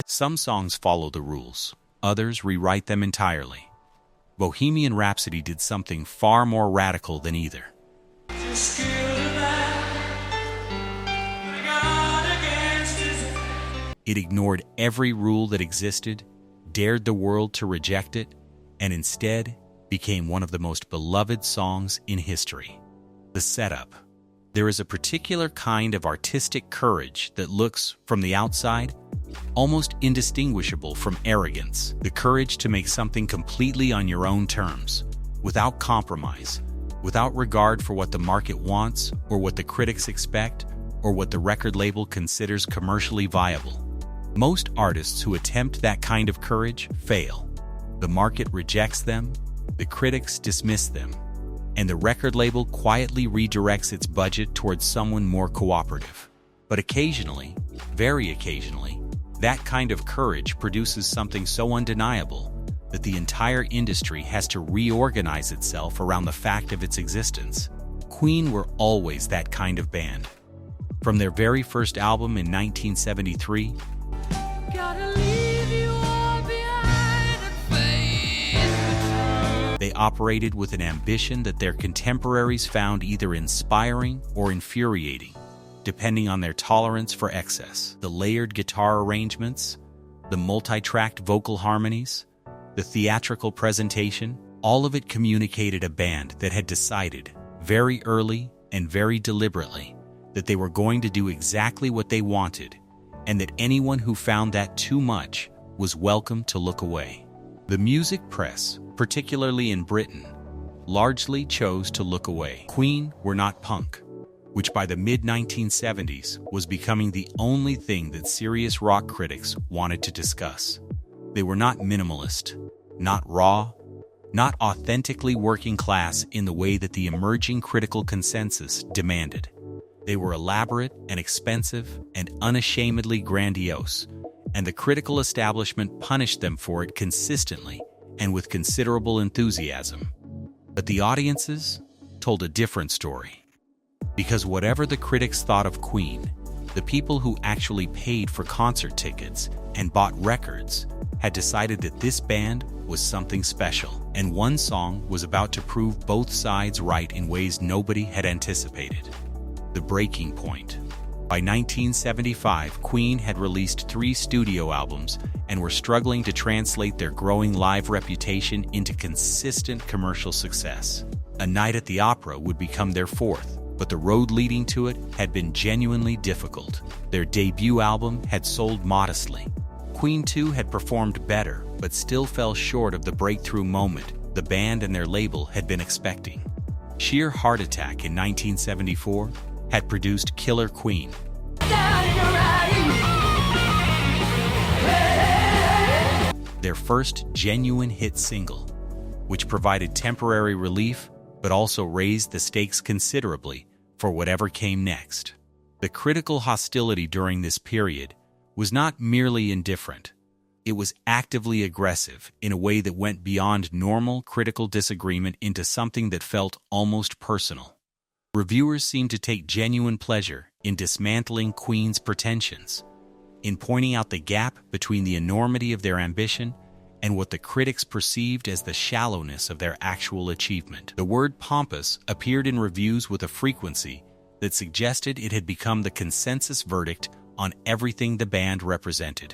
Some songs follow the rules, others rewrite them entirely. Bohemian Rhapsody did something far more radical than either. It ignored every rule that existed, dared the world to reject it, and instead became one of the most beloved songs in history. The setup. There is a particular kind of artistic courage that looks, from the outside, almost indistinguishable from arrogance. The courage to make something completely on your own terms, without compromise, without regard for what the market wants or what the critics expect or what the record label considers commercially viable. Most artists who attempt that kind of courage fail. The market rejects them, the critics dismiss them, and the record label quietly redirects its budget towards someone more cooperative. But occasionally, very occasionally, that kind of courage produces something so undeniable that the entire industry has to reorganize itself around the fact of its existence. Queen were always that kind of band. From their very first album in 1973, they operated with an ambition that their contemporaries found either inspiring or infuriating, depending on their tolerance for excess. The layered guitar arrangements, the multi-tracked vocal harmonies, the theatrical presentation, all of it communicated a band that had decided, very early and very deliberately, that they were going to do exactly what they wanted, and that anyone who found that too much was welcome to look away. The music press, particularly in Britain, largely chose to look away. Queen were not punk, which by the mid-1970s was becoming the only thing that serious rock critics wanted to discuss. They were not minimalist, not raw, not authentically working class in the way that the emerging critical consensus demanded. They were elaborate and expensive and unashamedly grandiose, and the critical establishment punished them for it consistently and with considerable enthusiasm. But the audiences told a different story. Because whatever the critics thought of Queen, the people who actually paid for concert tickets and bought records had decided that this band was something special, and one song was about to prove both sides right in ways nobody had anticipated. The Breaking Point. By 1975, Queen had released 3 studio albums and were struggling to translate their growing live reputation into consistent commercial success. A Night at the Opera would become their 4th, but the road leading to it had been genuinely difficult. Their debut album had sold modestly. Queen 2 had performed better, but still fell short of the breakthrough moment the band and their label had been expecting. Sheer Heart Attack in 1974 had produced Killer Queen, their first genuine hit single, which provided temporary relief but also raised the stakes considerably for whatever came next. The critical hostility during this period was not merely indifferent. It was actively aggressive in a way that went beyond normal critical disagreement into something that felt almost personal. Reviewers seemed to take genuine pleasure in dismantling Queen's pretensions, in pointing out the gap between the enormity of their ambition and what the critics perceived as the shallowness of their actual achievement. The word pompous appeared in reviews with a frequency that suggested it had become the consensus verdict on everything the band represented.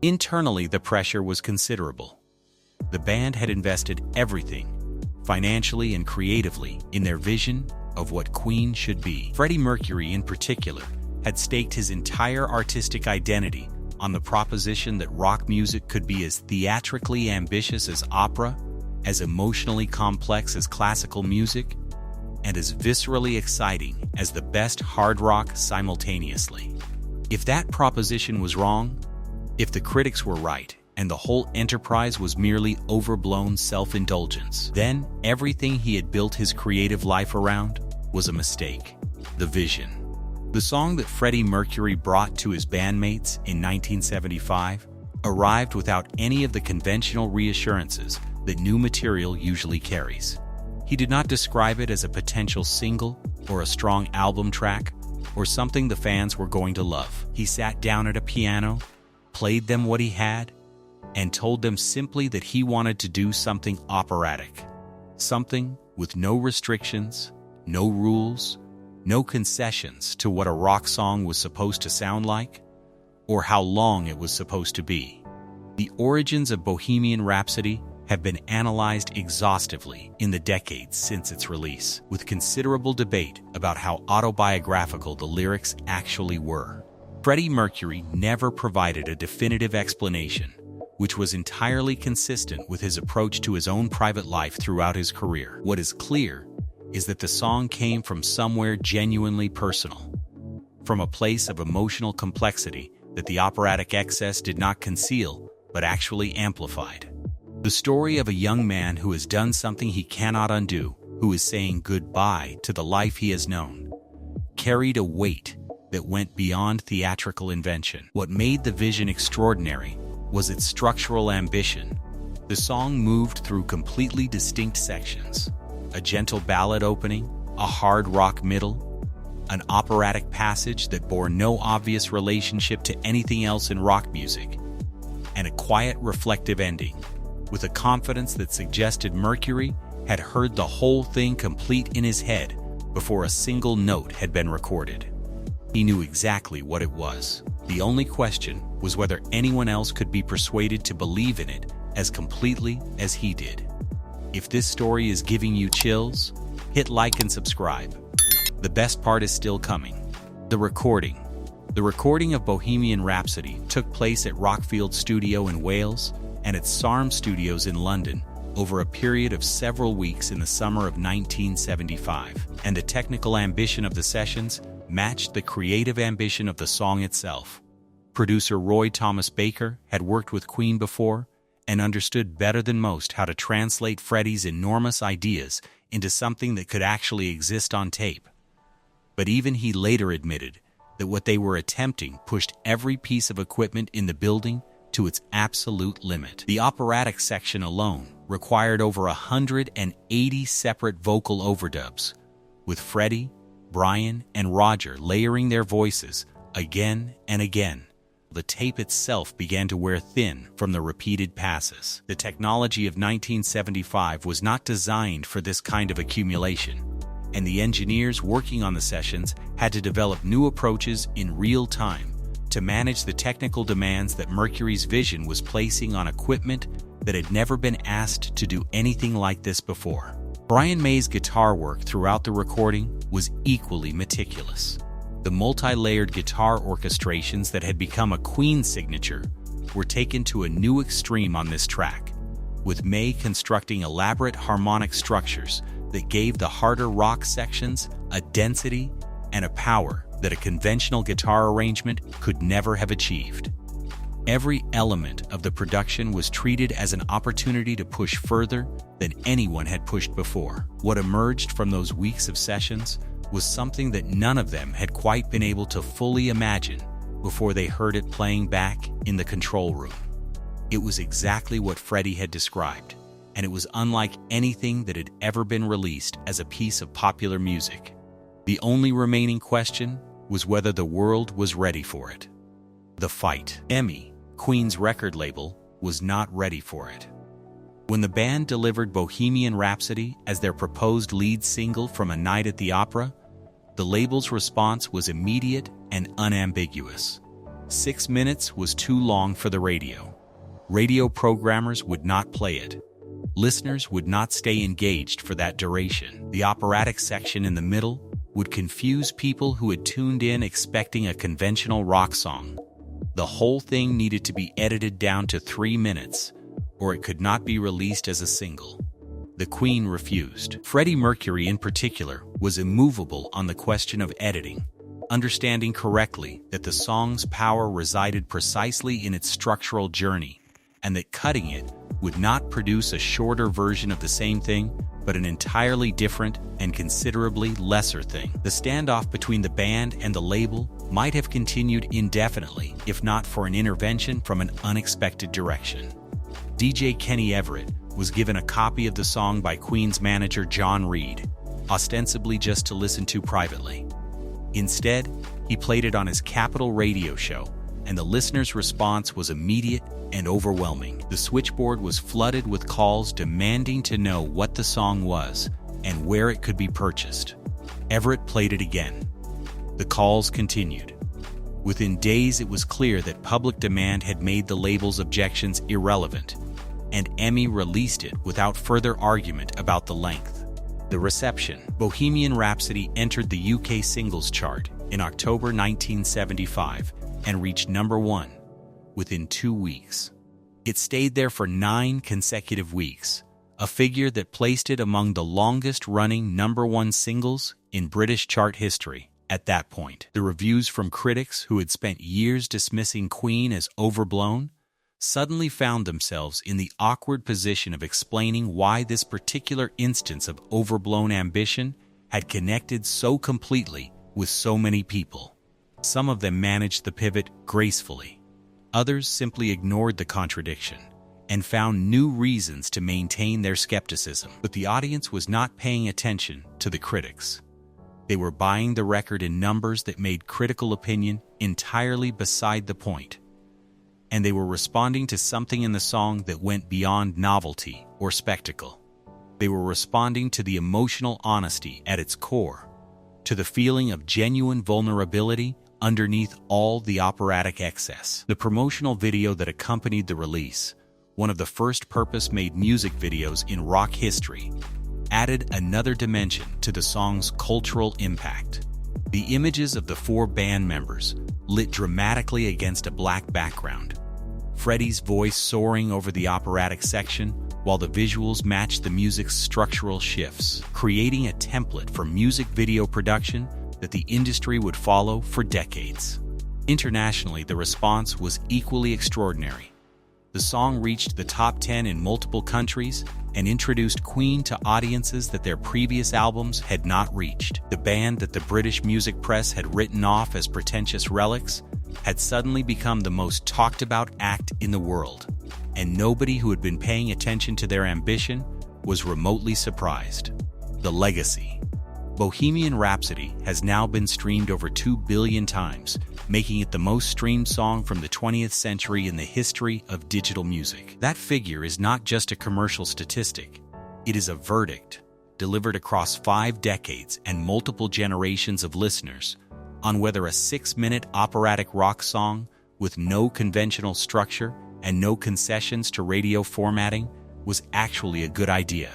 Internally, the pressure was considerable. The band had invested everything, financially and creatively, in their vision of what Queen should be. Freddie Mercury, in particular, had staked his entire artistic identity on the proposition that rock music could be as theatrically ambitious as opera, as emotionally complex as classical music, and as viscerally exciting as the best hard rock simultaneously. If that proposition was wrong, if the critics were right, and the whole enterprise was merely overblown self-indulgence, then everything he had built his creative life around was a mistake. The Vision. The song that Freddie Mercury brought to his bandmates in 1975 arrived without any of the conventional reassurances that new material usually carries. He did not describe it as a potential single or a strong album track or something the fans were going to love. He sat down at a piano, played them what he had, and told them simply that he wanted to do something operatic. Something with no restrictions, no rules, no concessions to what a rock song was supposed to sound like, or how long it was supposed to be. The origins of Bohemian Rhapsody have been analyzed exhaustively in the decades since its release, with considerable debate about how autobiographical the lyrics actually were. Freddie Mercury never provided a definitive explanation, which was entirely consistent with his approach to his own private life throughout his career. What is clear is that the song came from somewhere genuinely personal, from a place of emotional complexity that the operatic excess did not conceal, but actually amplified. The story of a young man who has done something he cannot undo, who is saying goodbye to the life he has known, carried a weight that went beyond theatrical invention. What made the vision extraordinary was its structural ambition. The song moved through completely distinct sections: a gentle ballad opening, a hard rock middle, an operatic passage that bore no obvious relationship to anything else in rock music, and a quiet, reflective ending, with a confidence that suggested Mercury had heard the whole thing complete in his head before a single note had been recorded. He knew exactly what it was. The only question was whether anyone else could be persuaded to believe in it as completely as he did. If this story is giving you chills, hit like and subscribe. The best part is still coming. The recording. The recording of Bohemian Rhapsody took place at Rockfield Studio in Wales and at Sarm Studios in London over a period of several weeks in the summer of 1975, and the technical ambition of the sessions matched the creative ambition of the song itself. Producer Roy Thomas Baker had worked with Queen before and understood better than most how to translate Freddie's enormous ideas into something that could actually exist on tape. But even he later admitted that what they were attempting pushed every piece of equipment in the building to its absolute limit. The operatic section alone required over 180 separate vocal overdubs, with Freddie, Brian, and Roger layering their voices again and again. The tape itself began to wear thin from the repeated passes. The technology of 1975 was not designed for this kind of accumulation, and the engineers working on the sessions had to develop new approaches in real time to manage the technical demands that Mercury's vision was placing on equipment that had never been asked to do anything like this before. Brian May's guitar work throughout the recording was equally meticulous. The multi-layered guitar orchestrations that had become a Queen signature were taken to a new extreme on this track, with May constructing elaborate harmonic structures that gave the harder rock sections a density and a power that a conventional guitar arrangement could never have achieved. Every element of the production was treated as an opportunity to push further than anyone had pushed before. What emerged from those weeks of sessions was something that none of them had quite been able to fully imagine before they heard it playing back in the control room. It was exactly what Freddie had described, and it was unlike anything that had ever been released as a piece of popular music. The only remaining question was whether the world was ready for it. The fight. EMI, Queen's record label, was not ready for it. When the band delivered Bohemian Rhapsody as their proposed lead single from A Night at the Opera, the label's response was immediate and unambiguous. 6 minutes was too long for the radio. Radio programmers would not play it. Listeners would not stay engaged for that duration. The operatic section in the middle would confuse people who had tuned in expecting a conventional rock song. The whole thing needed to be edited down to 3 minutes, or it could not be released as a single. The Queen refused. Freddie Mercury, in particular, was immovable on the question of editing, understanding correctly that the song's power resided precisely in its structural journey, and that cutting it would not produce a shorter version of the same thing, but an entirely different and considerably lesser thing. The standoff between the band and the label might have continued indefinitely, if not for an intervention from an unexpected direction. DJ Kenny Everett was given a copy of the song by Queen's manager John Reid, ostensibly just to listen to privately. Instead, he played it on his Capitol radio show and the listener's response was immediate and overwhelming. The switchboard was flooded with calls demanding to know what the song was and where it could be purchased. Everett played it again. The calls continued. Within days, it was clear that public demand had made the label's objections irrelevant, and EMI released it without further argument about the length. The reception. Bohemian Rhapsody entered the UK singles chart in October 1975 and reached #1 within 2 weeks. It stayed there for 9 consecutive weeks, a figure that placed it among the longest-running #1 singles in British chart history. At that point, the reviews from critics who had spent years dismissing Queen as overblown suddenly found themselves in the awkward position of explaining why this particular instance of overblown ambition had connected so completely with so many people. Some of them managed the pivot gracefully. Others simply ignored the contradiction and found new reasons to maintain their skepticism. But the audience was not paying attention to the critics. They were buying the record in numbers that made critical opinion entirely beside the point. And they were responding to something in the song that went beyond novelty or spectacle. They were responding to the emotional honesty at its core, to the feeling of genuine vulnerability underneath all the operatic excess. The promotional video that accompanied the release, one of the first purpose-made music videos in rock history, added another dimension to the song's cultural impact. The images of the 4 band members lit dramatically against a black background, Freddie's voice soaring over the operatic section, while the visuals matched the music's structural shifts, creating a template for music video production that the industry would follow for decades. Internationally, the response was equally extraordinary. The song reached the top 10 in multiple countries and introduced Queen to audiences that their previous albums had not reached. The band that the British music press had written off as pretentious relics had suddenly become the most talked about act in the world, and nobody who had been paying attention to their ambition was remotely surprised. The legacy. Bohemian Rhapsody has now been streamed over 2 billion times, making it the most streamed song from the 20th century in the history of digital music. That figure is not just a commercial statistic. It is a verdict, delivered across 5 decades and multiple generations of listeners, on whether a 6-minute operatic rock song with no conventional structure and no concessions to radio formatting was actually a good idea.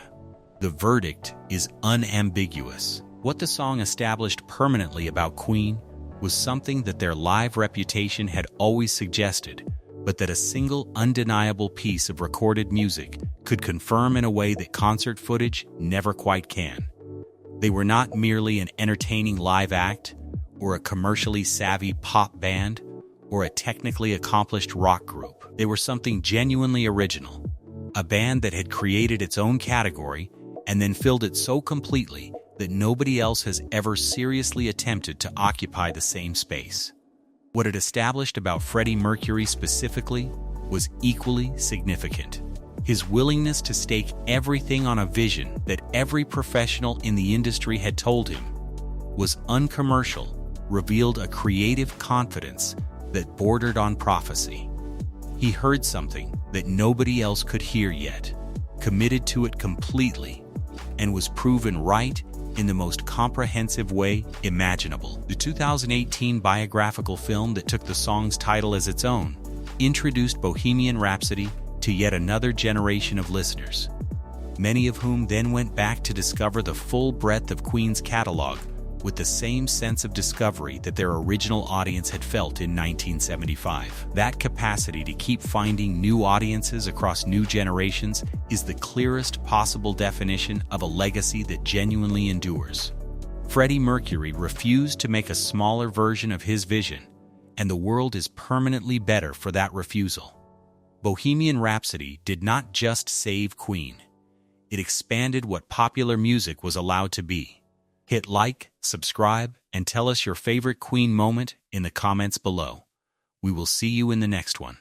The verdict is unambiguous. What the song established permanently about Queen was something that their live reputation had always suggested, but that a single undeniable piece of recorded music could confirm in a way that concert footage never quite can. They were not merely an entertaining live act, or a commercially savvy pop band, or a technically accomplished rock group. They were something genuinely original, a band that had created its own category and then filled it so completely that nobody else has ever seriously attempted to occupy the same space. What it established about Freddie Mercury specifically was equally significant. His willingness to stake everything on a vision that every professional in the industry had told him was uncommercial revealed a creative confidence that bordered on prophecy. He heard something that nobody else could hear yet, committed to it completely, and was proven right in the most comprehensive way imaginable. The 2018 biographical film that took the song's title as its own introduced Bohemian Rhapsody to yet another generation of listeners, many of whom then went back to discover the full breadth of Queen's catalog with the same sense of discovery that their original audience had felt in 1975. That capacity to keep finding new audiences across new generations is the clearest possible definition of a legacy that genuinely endures. Freddie Mercury refused to make a smaller version of his vision, and the world is permanently better for that refusal. Bohemian Rhapsody did not just save Queen. It expanded what popular music was allowed to be. Hit like, subscribe, and tell us your favorite Queen moment in the comments below. We will see you in the next one.